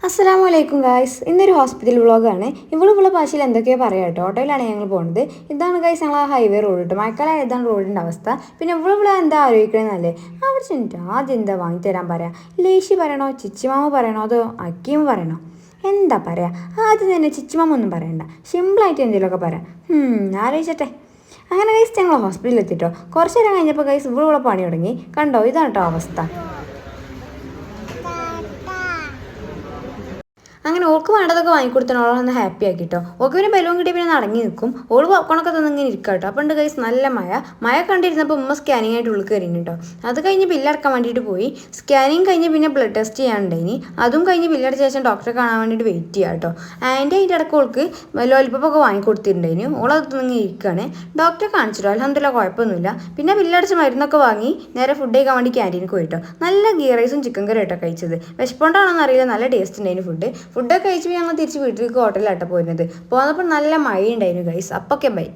അസ്സലാമലൈക്കും ഗായ്സ്. ഇന്നൊരു ഹോസ്പിറ്റൽ വ്ളോഗാണ്. ഇവളുള്ള ഭാഷയിൽ എന്തൊക്കെയോ പറയാം കേട്ടോ. ഓട്ടോയിലാണ് ഞങ്ങൾ പോകുന്നത്. ഇതാണ് ഗൈസ് ഞങ്ങൾ ആ ഹൈവേ റോഡ് കേട്ടോ. മഴക്കാലം ഏതാണ് റോഡിൻ്റെ അവസ്ഥ. പിന്നെ ഇവിടെ എന്താ ആലോചിക്കണമെന്നല്ലേ, അവിടെ ചെന്നിട്ട് ആദ്യം എന്താ വാങ്ങിത്തരാൻ പറയാം. ലേശി പറയണോ, ചിച്ചിമാമ പറയണോ, അതോ അക്കീം പറയണോ, എന്താ പറയാ. ആദ്യം തന്നെ ചിച്ചിമാമ ഒന്നും പറയണ്ട, സിമ്പിളായിട്ട് എന്തെങ്കിലുമൊക്കെ പറയാം. ആലോചിച്ചട്ടെ. അങ്ങനെ ഗൈസ് ഞങ്ങൾ ഹോസ്പിറ്റലിൽ എത്തിട്ടോ. കുറച്ച് നേരം കഴിഞ്ഞപ്പോൾ ഗൈസ് ഇവിടെ പണി തുടങ്ങി. കണ്ടോ, ഇതാണ് കേട്ടോ അവസ്ഥ. അങ്ങനെ ഓൾക്ക് വേണ്ടതൊക്കെ വാങ്ങിക്കൊടുത്തണം. ഓളൊന്ന് ഹാപ്പി ആക്കിട്ടോ. ഓൾക്ക് പിന്നെ ബലൂൺ കിട്ടിയ പിന്നെ നടങ്ങി നിൽക്കും. ഓള് പോപ്കോണൊക്കെ തന്നിങ്ങനെ ഇരിക്കുക കേട്ടോ. അപ്പോൾ ഉണ്ട് ഗൈസ് നല്ല മഴ കണ്ടിരുന്നപ്പോൾ ഉമ്മ സ്കാനിങ് ആയിട്ട് ഉള്ളിൽ കയറിയിരുന്നു കേട്ടോ. അത് കഴിഞ്ഞ് ബില്ലടക്കാൻ വേണ്ടിയിട്ട് പോയി. സ്കാനിങ് കഴിഞ്ഞ് പിന്നെ ബ്ലഡ് ടെസ്റ്റ് ചെയ്യാനുണ്ടായിനി. അതും കഴിഞ്ഞ് ബില്ലടിച്ച ശേഷം ഡോക്ടറെ കാണാൻ വേണ്ടിയിട്ട് വെയിറ്റ് ചെയ്യാം കേട്ടോ. അതിൻ്റെ ഇടയ്ക്ക് ഓൾക്ക് ലോലിപ്പൊക്കെ വാങ്ങിക്കൊടുത്തിട്ടുണ്ടായിരുന്നു. ഓളത് ഇങ്ങനെ ഇരിക്കുകയാണ്. ഡോക്ടറെ കാണിച്ചിട്ടോ. അൽഹംദുലില്ലാ കുഴപ്പമൊന്നുമില്ല. പിന്നെ ബില്ലടിച്ച് മരുന്നൊക്കെ വാങ്ങി നേരെ ഫുഡ് കഴിക്കാൻ വേണ്ടി ക്യാൻറ്റീനിൽ പോയിട്ടോ. നല്ല ഗീ റൈസും ചിക്കൻ കറി കേട്ടോ കഴിച്ചത്. വിശപ്പുകൊണ്ടാണോന്ന് അറിയില്ല, നല്ല ടേസ്റ്റ് ഉണ്ടായിരുന്നു ഫുഡൊക്കെ കഴിച്ച് ഞങ്ങൾ തിരിച്ച് വീട്ടിലേക്ക് ഹോട്ടലിലാട്ടോ പോയിരുന്നത്. പോകുന്നപ്പോൾ നല്ല മഴ ഉണ്ടായിരുന്നു ഗൈസ്. അപ്പൊക്കെ ബൈ.